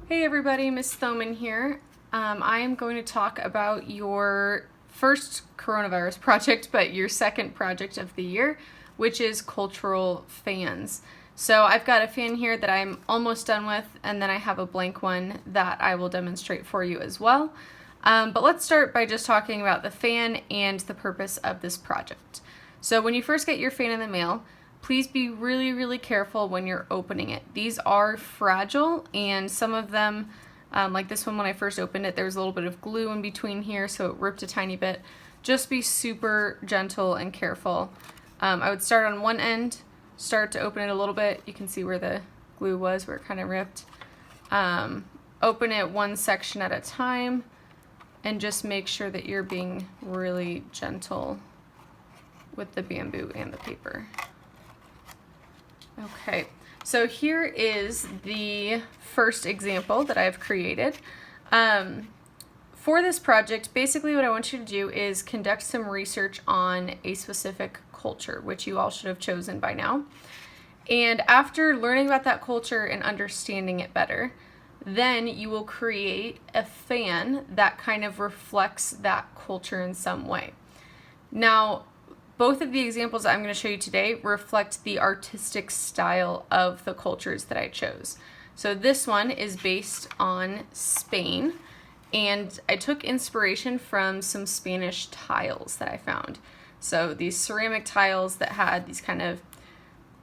Hey everybody, Miss Thoman here. I am going to talk about your first coronavirus project, but your second project of the year, which is cultural fans. So I've got a fan here that I'm almost done with, and then I have a blank one that I will demonstrate for you as well. But let's start by just talking about the fan and the purpose of this project. So when you first get your fan in the mail, please be really careful when you're opening it. These are fragile, and some of them, like this one when I first opened it, there was a little bit of glue in between here, so it ripped a tiny bit. Just be super gentle and careful. I would start on one end, start to open it a little bit. You can see where the glue was, where it kind of ripped. Open it one section at a time, and just make sure that you're being really gentle with the bamboo and the paper. Okay, so here is the first example that I've created. For this project, basically what I want you to do is conduct some research on a specific culture, which you all should have chosen by now. And after learning about that culture and understanding it better, then you will create a fan that kind of reflects that culture in some way. Now, both of the examples I'm going to show you today reflect the artistic style of the cultures that I chose. So this one is based on Spain, and I took inspiration from some Spanish tiles that I found. So these ceramic tiles that had these kind of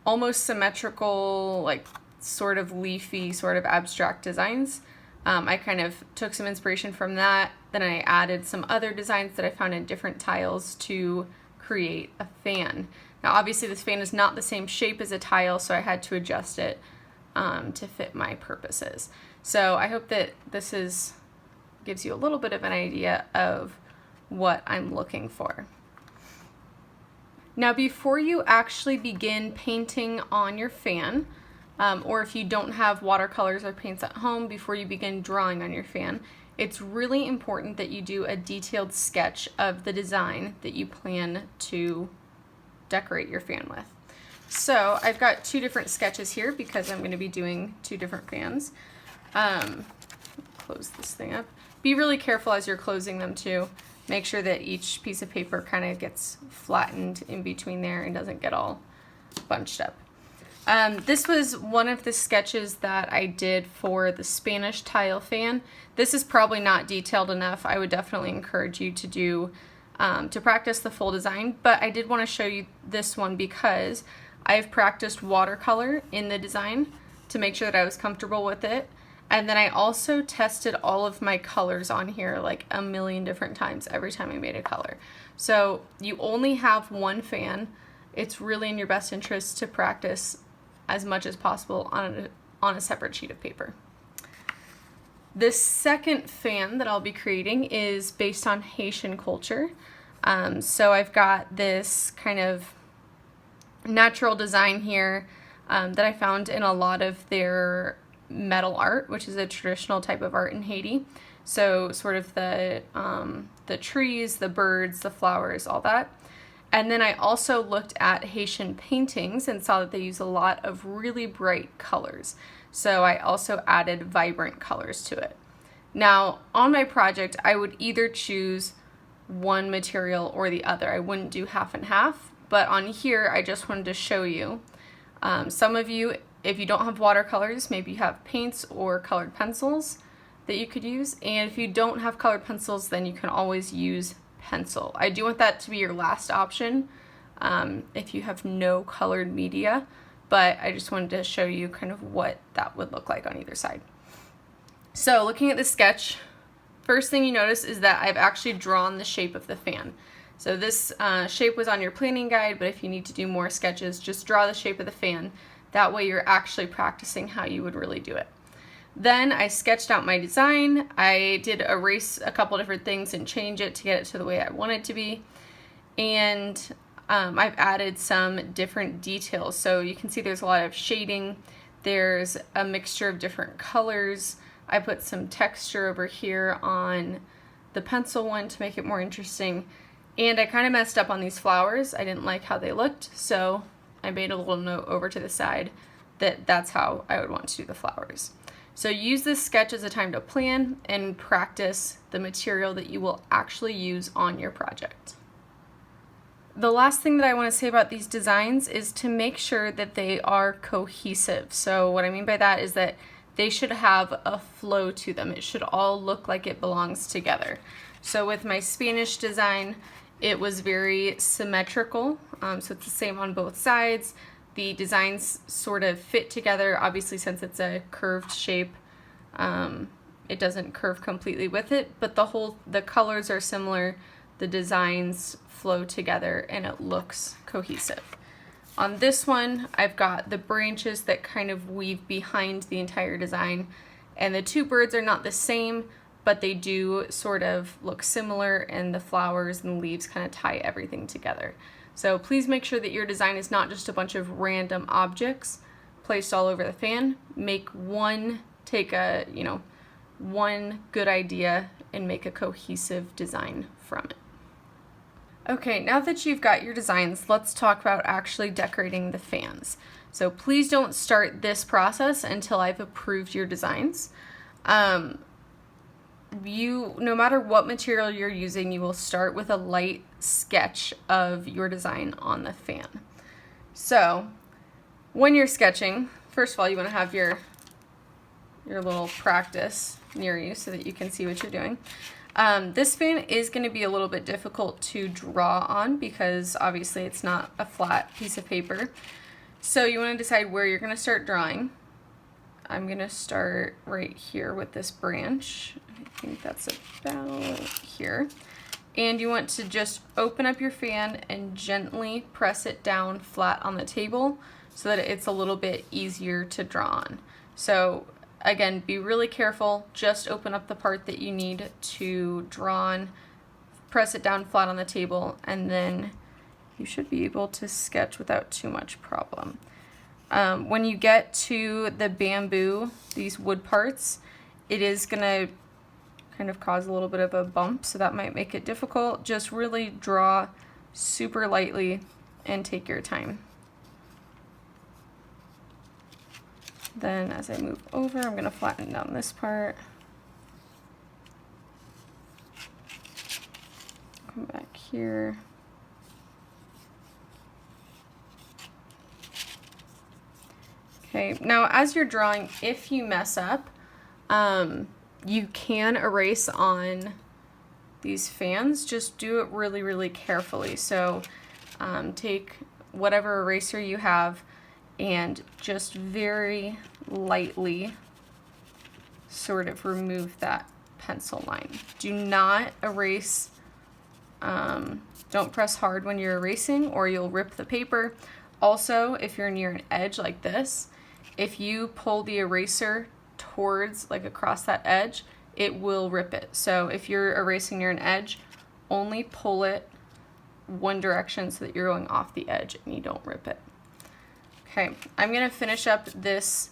almost symmetrical, like sort of leafy, sort of abstract designs. I kind of took some inspiration from that. Then I added some other designs that I found in different tiles to create a fan. Now obviously this fan is not the same shape as a tile, so I had to adjust it to fit my purposes. So I hope that this gives you a little bit of an idea of what I'm looking for. Now before you actually begin painting on your fan, or if you don't have watercolors or paints at home, before you begin drawing on your fan, it's really important that you do a detailed sketch of the design that you plan to decorate your fan with. So I've got two different sketches here because I'm going to be doing two different fans. Close this thing up. Be really careful as you're closing them too. Make sure that each piece of paper kind of gets flattened in between there and doesn't get all bunched up. This was one of the sketches that I did for the Spanish tile fan. This is probably not detailed enough. I would definitely encourage you to do to practice the full design, but I did want to show you this one because I've practiced watercolor in the design to make sure that I was comfortable with it. And then I also tested all of my colors on here like a million different times every time I made a color. So you only have one fan. It's really in your best interest to practice as much as possible on a separate sheet of paper. This second fan that I'll be creating is based on Haitian culture. So I've got this kind of natural design here that I found in a lot of their metal art, which is a traditional type of art in Haiti. So sort of the trees, the birds, the flowers, all that. And then I also looked at Haitian paintings and saw that they use a lot of really bright colors. So I also added vibrant colors to it. Now, on my project, I would either choose one material or the other. I wouldn't do half and half, but on here, I just wanted to show you. Some of you, if you don't have watercolors, maybe you have paints or colored pencils that you could use. And if you don't have colored pencils, then you can always use pencil. I do want that to be your last option if you have no colored media, but I just wanted to show you kind of what that would look like on either side. So looking at the sketch, first thing you notice is that I've actually drawn the shape of the fan. So this shape was on your planning guide, but if you need to do more sketches, just draw the shape of the fan. That way you're actually practicing how you would really do it. Then I sketched out my design. I did erase a couple different things and change it to get it to the way I want it to be. And I've added some different details. So you can see there's a lot of shading. There's a mixture of different colors. I put some texture over here on the pencil one to make it more interesting. And I kind of messed up on these flowers. I didn't like how they looked, so I made a little note over to the side that that's how I would want to do the flowers. So use this sketch as a time to plan and practice the material that you will actually use on your project. The last thing that I want to say about these designs is to make sure that they are cohesive. So what I mean by that is that they should have a flow to them. It should all look like it belongs together. So with my Spanish design, it was very symmetrical. So it's the same on both sides. The designs sort of fit together. Obviously, since it's a curved shape, it doesn't curve completely with it, but the colors are similar. The designs flow together and it looks cohesive. On this one, I've got the branches that kind of weave behind the entire design, and the two birds are not the same, but they do sort of look similar, and the flowers and the leaves kind of tie everything together. So please make sure that your design is not just a bunch of random objects placed all over the fan. Take one good idea and make a cohesive design from it. Okay, now that you've got your designs, let's talk about actually decorating the fans. So please don't start this process until I've approved your designs. No matter what material you're using, you will start with a light sketch of your design on the fan. So when you're sketching, first of all, you want to have your little practice near you so that you can see what you're doing. This fan is going to be a little bit difficult to draw on because obviously it's not a flat piece of paper. So you want to decide where you're going to start drawing. I'm going to start right here with this branch. I think that's about here. And you want to just open up your fan and gently press it down flat on the table so that it's a little bit easier to draw on. So again, be really careful. Just open up the part that you need to draw on, press it down flat on the table, and then you should be able to sketch without too much problem. When you get to the bamboo, these wood parts, it is going to kind of cause a little bit of a bump, so that might make it difficult. Just really draw super lightly and take your time. Then as I move over, I'm going to flatten down this part. Come back here. Okay, now as you're drawing, if you mess up, you can erase on these fans. Just do it really, really carefully. So take whatever eraser you have and just very lightly sort of remove that pencil line. Do not erase, don't press hard when you're erasing or you'll rip the paper. Also, if you're near an edge like this, if you pull the eraser towards, like across that edge, it will rip it. So if you're erasing near an edge, only pull it one direction so that you're going off the edge and you don't rip it. Okay, I'm going to finish up this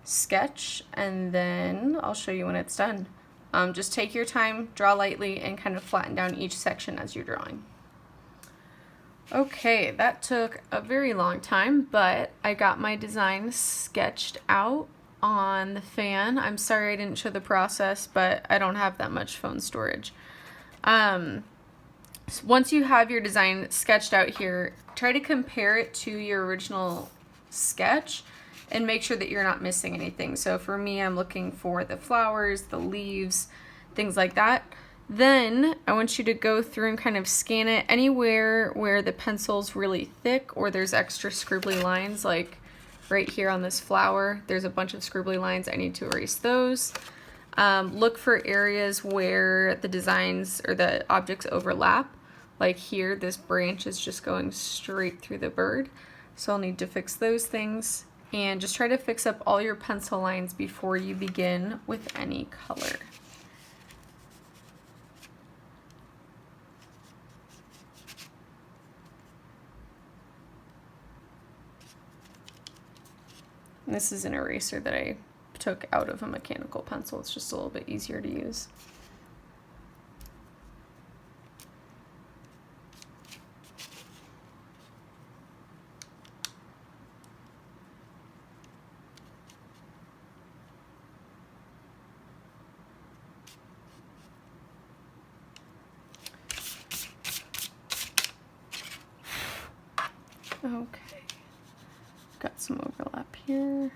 sketch and then I'll show you when it's done. Just take your time, draw lightly, and kind of flatten down each section as you're drawing. Okay, that took a very long time, but I got my design sketched out on the fan. I'm sorry I didn't show the process, but I don't have that much phone storage. So once you have your design sketched out here, try to compare it to your original sketch and make sure that you're not missing anything. So for me, I'm looking for the flowers, the leaves, things like that. Then I want you to go through and kind of scan it anywhere where the pencil's really thick or there's extra scribbly lines, like right here on this flower. There's a bunch of scribbly lines. I need to erase those. Look for areas where the designs or the objects overlap. Like here, this branch is just going straight through the bird. So I'll need to fix those things. And just try to fix up all your pencil lines before you begin with any color. And this is an eraser that I took out of a mechanical pencil. It's just a little bit easier to use. Okay, got some overlap here.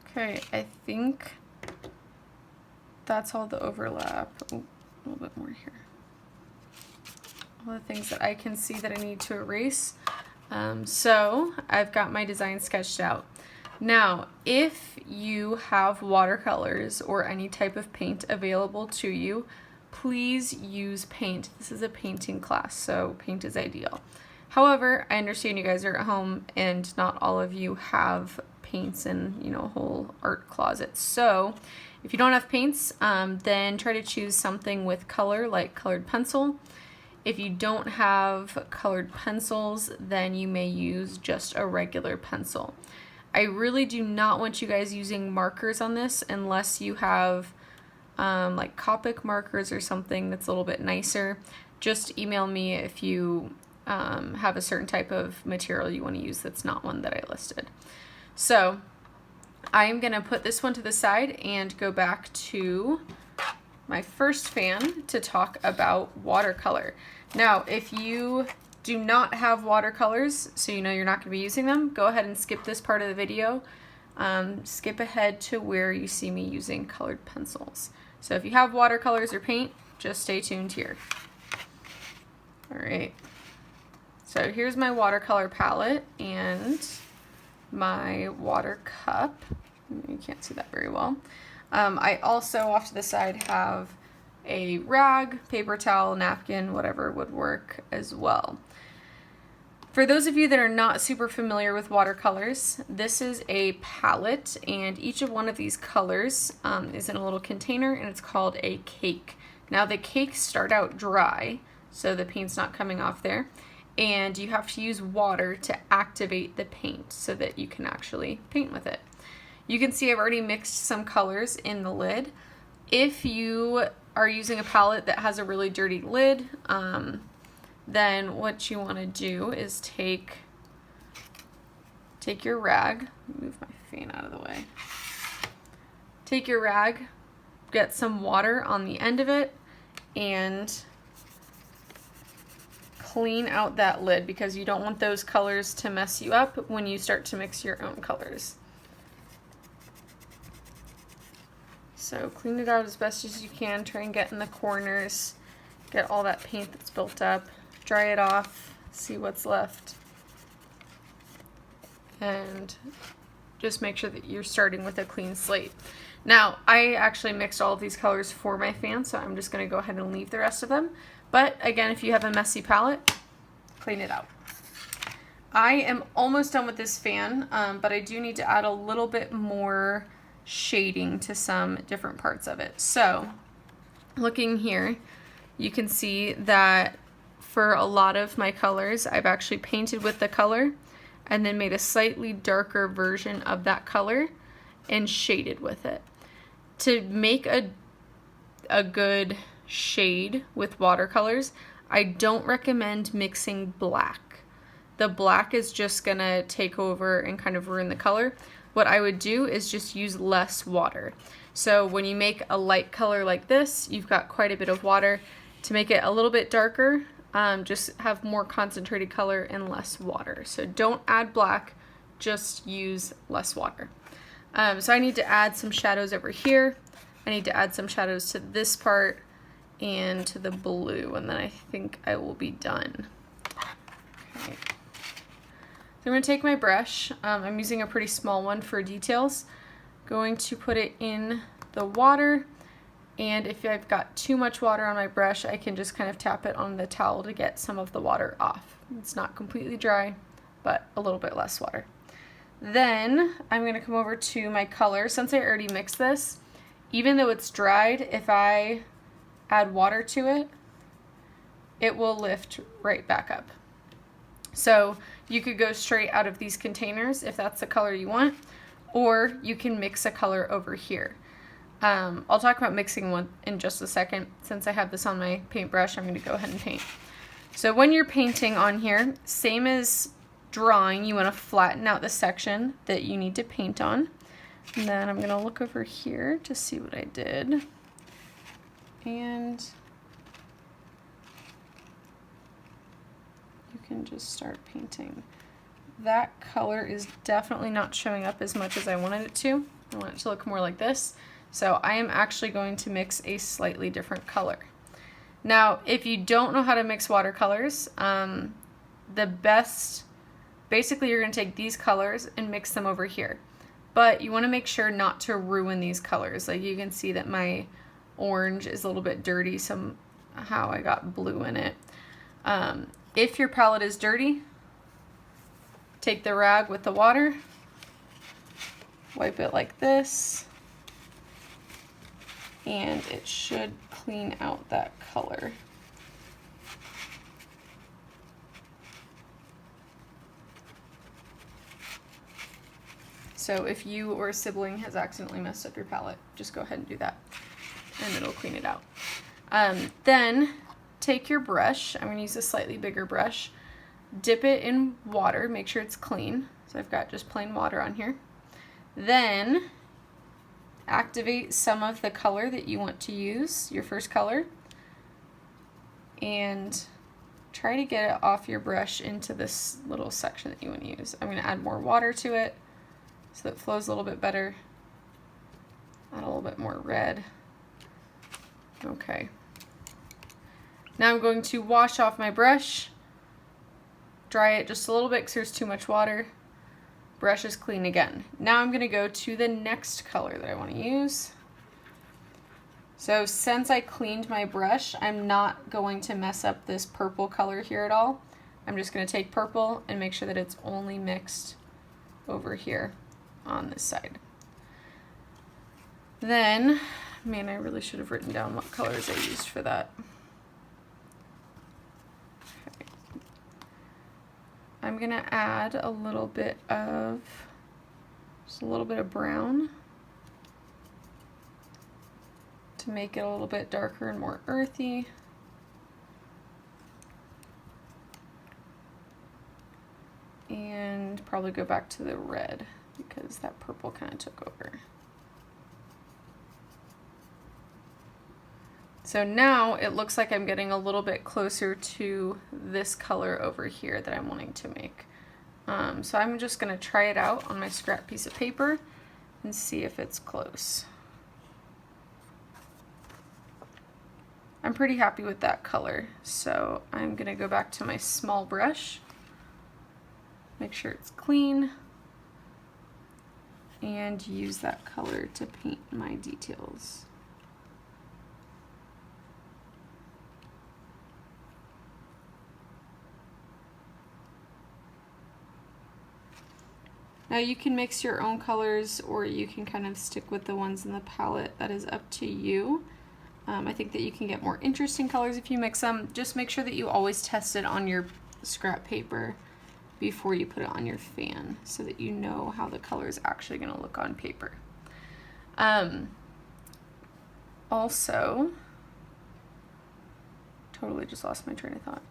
Okay, I think that's all the overlap. Oh, a little bit more here. All the things that I can see that I need to erase. So I've got my design sketched out. Now, if you have watercolors or any type of paint available to you, please use paint. This is a painting class, so paint is ideal. However, I understand you guys are at home and not all of you have paints and, you know, a whole art closet. So if you don't have paints, then try to choose something with color, like colored pencil. If you don't have colored pencils, then you may use just a regular pencil. I really do not want you guys using markers on this unless you have like Copic markers or something that's a little bit nicer. Just email me if you have a certain type of material you want to use that's not one that I listed. So I'm going to put this one to the side and go back to my first fan to talk about watercolor. Now, if you do not have watercolors, so you know you're not going to be using them, go ahead and skip this part of the video. Skip ahead to where you see me using colored pencils. So if you have watercolors or paint, just stay tuned here. All right. So here's my watercolor palette and my water cup. You can't see that very well. I also, off to the side, have a rag, paper towel, napkin, whatever would work as well. For those of you that are not super familiar with watercolors, this is a palette, and each of one of these colors is in a little container, and it's called a cake. Now the cakes start out dry, so the paint's not coming off there, and you have to use water to activate the paint so that you can actually paint with it. You can see I've already mixed some colors in the lid. If you are using a palette that has a really dirty lid, then what you want to do is take your rag, move my fan out of the way, take your rag, get some water on the end of it, and clean out that lid because you don't want those colors to mess you up when you start to mix your own colors. So clean it out as best as you can, try and get in the corners, get all that paint that's built up, dry it off, see what's left, and just make sure that you're starting with a clean slate. Now, I actually mixed all of these colors for my fan, so I'm just going to go ahead and leave the rest of them. But again, if you have a messy palette, clean it out. I am almost done with this fan, but I do need to add a little bit more shading to some different parts of it. So, looking here, you can see that for a lot of my colors, I've actually painted with the color and then made a slightly darker version of that color and shaded with it. To make a good shade with watercolors, I don't recommend mixing black. The black is just gonna take over and kind of ruin the color. What I would do is just use less water. So when you make a light color like this, you've got quite a bit of water. To make it a little bit darker, just have more concentrated color and less water. So don't add black, just use less water. So I need to add some shadows over here. I need to add some shadows to this part and to the blue, and then I think I will be done. Okay. So I'm going to take my brush. I'm using a pretty small one for details. Going to put it in the water, and if I've got too much water on my brush, I can just kind of tap it on the towel to get some of the water off. It's not completely dry, but a little bit less water. Then I'm going to come over to my color. Since I already mixed this, even though it's dried, if I add water to it, it will lift right back up. So you could go straight out of these containers if that's the color you want, or you can mix a color over here. I'll talk about mixing one in just a second. Since I have this on my paintbrush, I'm going to go ahead and paint. So when you're painting on here, same as drawing, you want to flatten out the section that you need to paint on. And then I'm going to look over here to see what I did. And you can just start painting. That color is definitely not showing up as much as I wanted it to. I want it to look more like this. So I am actually going to mix a slightly different color. Now, if you don't know how to mix watercolors, basically you're going to take these colors and mix them over here. But you want to make sure not to ruin these colors. Like you can see that my orange is a little bit dirty, somehow I got blue in it. If your palette is dirty, take the rag with the water, wipe it like this, and it should clean out that color. So if you or a sibling has accidentally messed up your palette, just go ahead and do that, and it'll clean it out. Then take your brush. I'm going to use a slightly bigger brush. Dip it in water, make sure it's clean. So I've got just plain water on here. Then activate some of the color that you want to use, your first color, and try to get it off your brush into this little section that you want to use. I'm going to add more water to it so that it flows a little bit better. Add a little bit more red. Okay. Now I'm going to wash off my brush, dry it just a little bit because there's too much water. Brush is clean again. Now I'm going to go to the next color that I want to use. So since I cleaned my brush, I'm not going to mess up this purple color here at all. I'm just going to take purple and make sure that it's only mixed over here on this side. Then, man, I really should have written down what colors I used for that. Okay. I'm gonna add a little bit of, just a little bit of brown to make it a little bit darker and more earthy. And probably go back to the red because that purple kind of took over. So now it looks like I'm getting a little bit closer to this color over here that I'm wanting to make. So I'm just going to try it out on my scrap piece of paper and see if it's close. I'm pretty happy with that color, so I'm going to go back to my small brush, make sure it's clean, and use that color to paint my details. Now you can mix your own colors or you can kind of stick with the ones in the palette. That is up to you. I think that you can get more interesting colors if you mix them. Just make sure that you always test it on your scrap paper before you put it on your fan so that you know how the color is actually going to look on paper. Also, totally just lost my train of thought.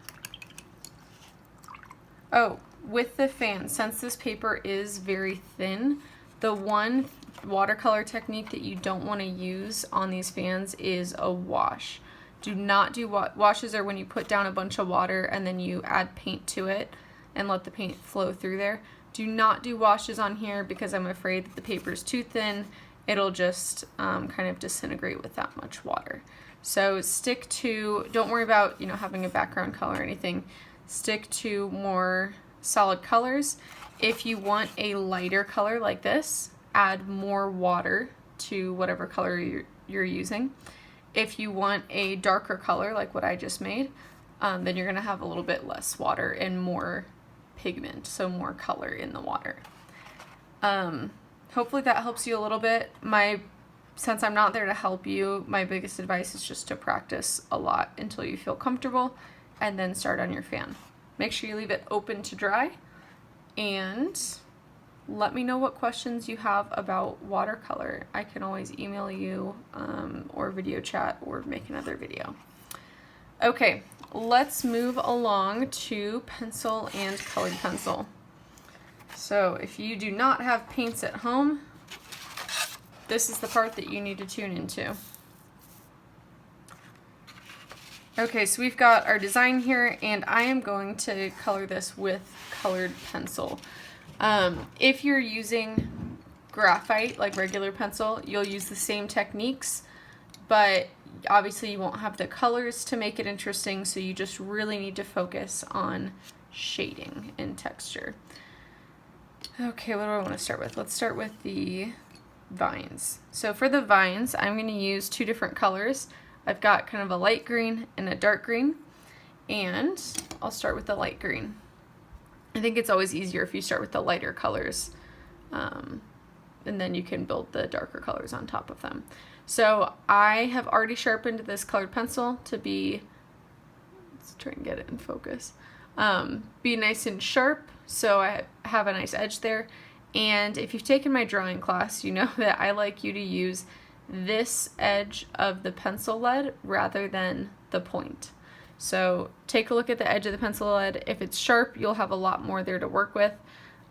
Oh, with the fan, since this paper is very thin, the one watercolor technique that you don't want to use on these fans is a wash. Do not do washes are when you put down a bunch of water and then you add paint to it and let the paint flow through there. Do not do washes on here because I'm afraid that the paper is too thin. It'll just kind of disintegrate with that much water. So stick to, don't worry about, you know, having a background color or anything. Stick to more solid colors. If you want a lighter color like this, add more water to whatever color you're using. If you want a darker color like what I just made, then you're gonna have a little bit less water and more pigment, so more color in the water. Hopefully that helps you a little bit. Since I'm not there to help you, my biggest advice is just to practice a lot until you feel comfortable and then start on your fan. Make sure you leave it open to dry and let me know what questions you have about watercolor. I can always email you or video chat or make another video. Okay, let's move along to pencil and colored pencil. So if you do not have paints at home, this is the part that you need to tune into. Okay, so we've got our design here, and I am going to color this with colored pencil. If you're using graphite, like regular pencil, you'll use the same techniques, but obviously you won't have the colors to make it interesting, so you just really need to focus on shading and texture. Okay, what do I want to start with? Let's start with the vines. So for the vines, I'm going to use two different colors. I've got kind of a light green and a dark green, and I'll start with the light green. I think it's always easier if you start with the lighter colors, and then you can build the darker colors on top of them. So I have already sharpened this colored pencil to be, let's try and get it in focus, be nice and sharp, so I have a nice edge there. And if you've taken my drawing class, you know that I like you to use this edge of the pencil lead rather than the point. So take a look at the edge of the pencil lead. If it's sharp, you'll have a lot more there to work with,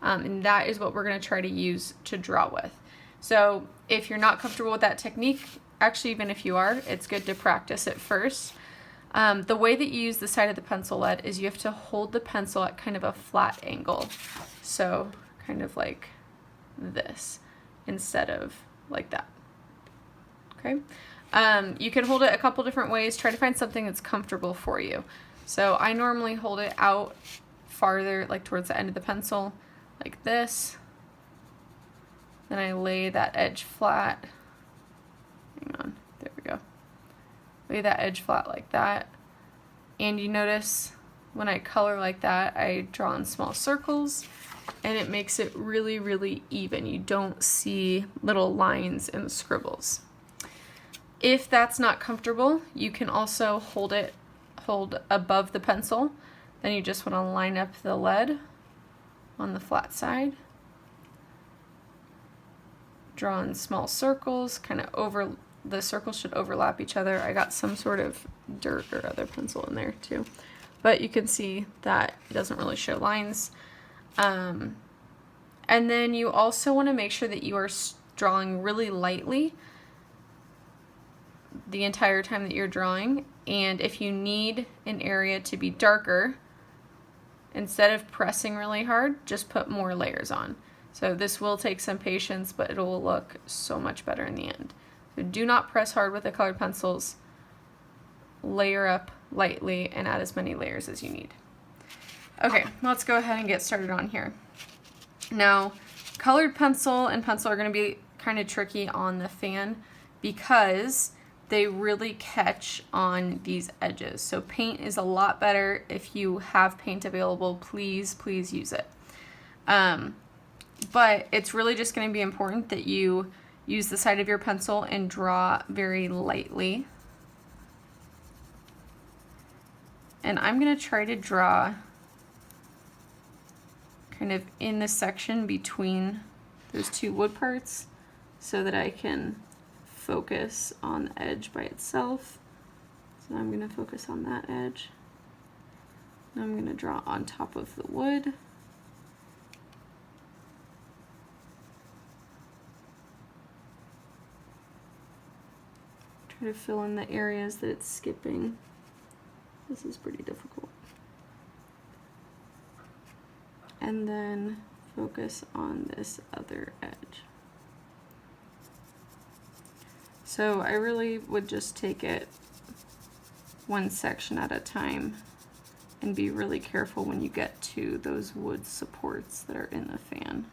and that is what we're going to try to use to draw with. So if you're not comfortable with that technique, actually even if you are, it's good to practice it first. The way that you use the side of the pencil lead is you have to hold the pencil at kind of a flat angle. So kind of like this instead of like that. Okay. You can hold it a couple different ways. Try to find something that's comfortable for you. So I normally hold it out farther, like towards the end of the pencil, like this. Then I lay that edge flat. Hang on, there we go. Lay that edge flat like that. And you notice when I color like that, I draw in small circles, and it makes it really, really even. You don't see little lines and scribbles. If that's not comfortable, you can also hold above the pencil. Then you just want to line up the lead on the flat side. Draw in small circles, kind of the circles should overlap each other. I got some sort of dirt or other pencil in there too. But you can see that it doesn't really show lines. And then you also want to make sure that you are drawing really lightly the entire time that you're drawing. And if you need an area to be darker, instead of pressing really hard, just put more layers on. So this will take some patience, but it will look so much better in the end. So do not press hard with the colored pencils. Layer up lightly and add as many layers as you need. Okay, let's go ahead and get started on here. Now, colored pencil and pencil are going to be kind of tricky on the fan because they really catch on these edges. So paint is a lot better. If you have paint available, please use it. But it's really just going to be important that you use the side of your pencil and draw very lightly. And I'm going to try to draw kind of in the section between those two wood parts so that I can focus on the edge by itself. So I'm going to focus on that edge. Now I'm going to draw on top of the wood. Try to fill in the areas that it's skipping. This is pretty difficult. And then focus on this other edge. So I really would just take it one section at a time and be really careful when you get to those wood supports that are in the fan.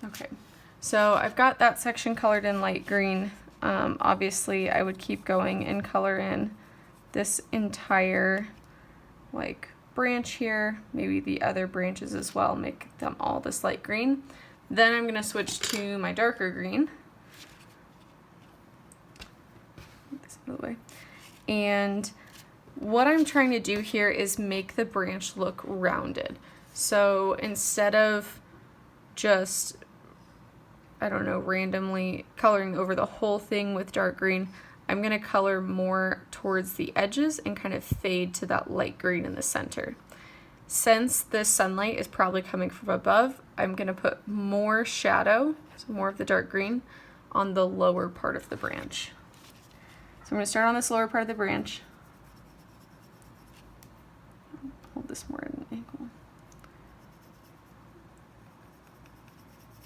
Okay, so I've got that section colored in light green. Obviously I would keep going and color in this entire like branch here, maybe the other branches as well, make them all this light green. Then I'm going to switch to my darker green. Get this out of the way. And what I'm trying to do here is make the branch look rounded. So instead of just, I don't know, randomly coloring over the whole thing with dark green, I'm going to color more towards the edges and kind of fade to that light green in the center. Since the sunlight is probably coming from above, I'm going to put more shadow, so more of the dark green, on the lower part of the branch. So I'm going to start on this lower part of the branch. Hold this more at an angle.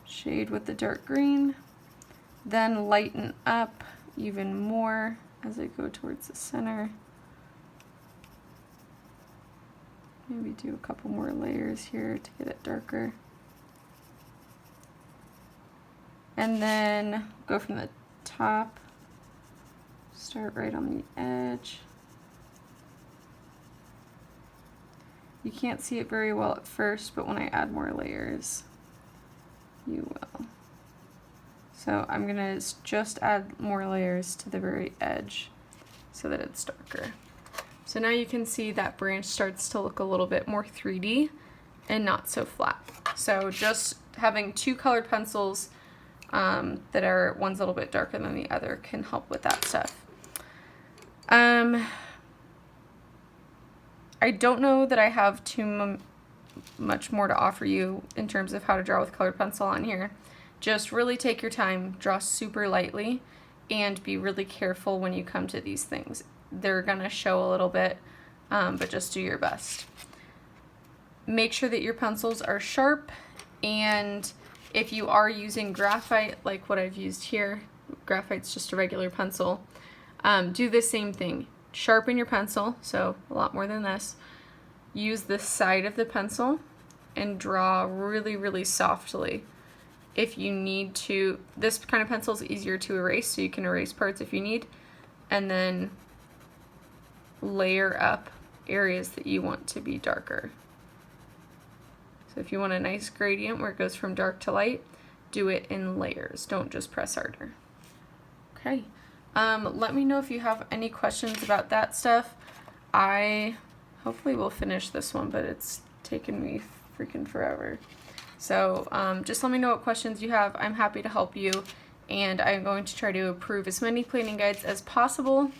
Shade with the dark green, then lighten up even more as I go towards the center. Maybe do a couple more layers here to get it darker. And then go from the top, start right on the edge. You can't see it very well at first, but when I add more layers, you will. So I'm gonna just add more layers to the very edge so that it's darker. So now you can see that branch starts to look a little bit more 3D and not so flat. So just having two colored pencils that are, one's a little bit darker than the other, can help with that stuff. I don't know that I have too much more to offer you in terms of how to draw with colored pencil on here. Just really take your time, draw super lightly, and be really careful when you come to these things. They're gonna show a little bit, but just do your best. Make sure that your pencils are sharp, and if you are using graphite, like what I've used here, graphite's just a regular pencil, do the same thing. Sharpen your pencil, so a lot more than this. Use the side of the pencil and draw really, really softly. If you need to, this kind of pencil is easier to erase, so you can erase parts if you need, and then layer up areas that you want to be darker. So if you want a nice gradient where it goes from dark to light, do it in layers. Don't just press harder. Okay. Let me know if you have any questions about that stuff. I hopefully will finish this one, but it's taken me freaking forever. So just let me know what questions you have. I'm happy to help you, and I'm going to try to approve as many planning guides as possible.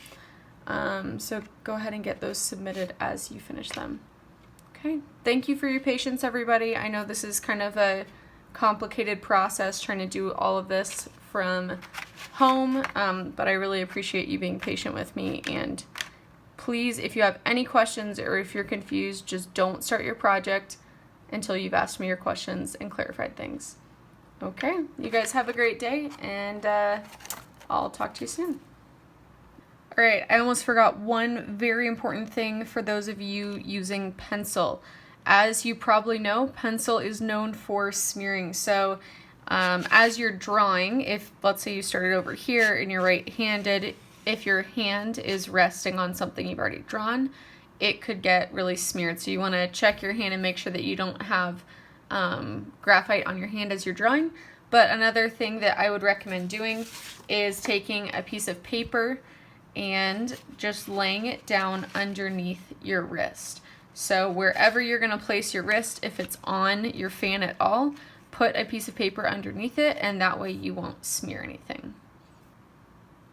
So go ahead and get those submitted as you finish them. Okay, thank you for your patience, everybody. I know this is kind of a complicated process trying to do all of this from home, but I really appreciate you being patient with me. And please, if you have any questions or if you're confused, just don't start your project until you've asked me your questions and clarified things. Okay, you guys have a great day, and I'll talk to you soon. All right, I almost forgot one very important thing for those of you using pencil. As you probably know, pencil is known for smearing. So as you're drawing, if let's say you started over here and you're right-handed, if your hand is resting on something you've already drawn, it could get really smeared. So you want to check your hand and make sure that you don't have graphite on your hand as you're drawing. But another thing that I would recommend doing is taking a piece of paper and just laying it down underneath your wrist. So wherever you're going to place your wrist, if it's on your fan at all, put a piece of paper underneath it, and that way you won't smear anything.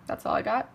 That's all I got.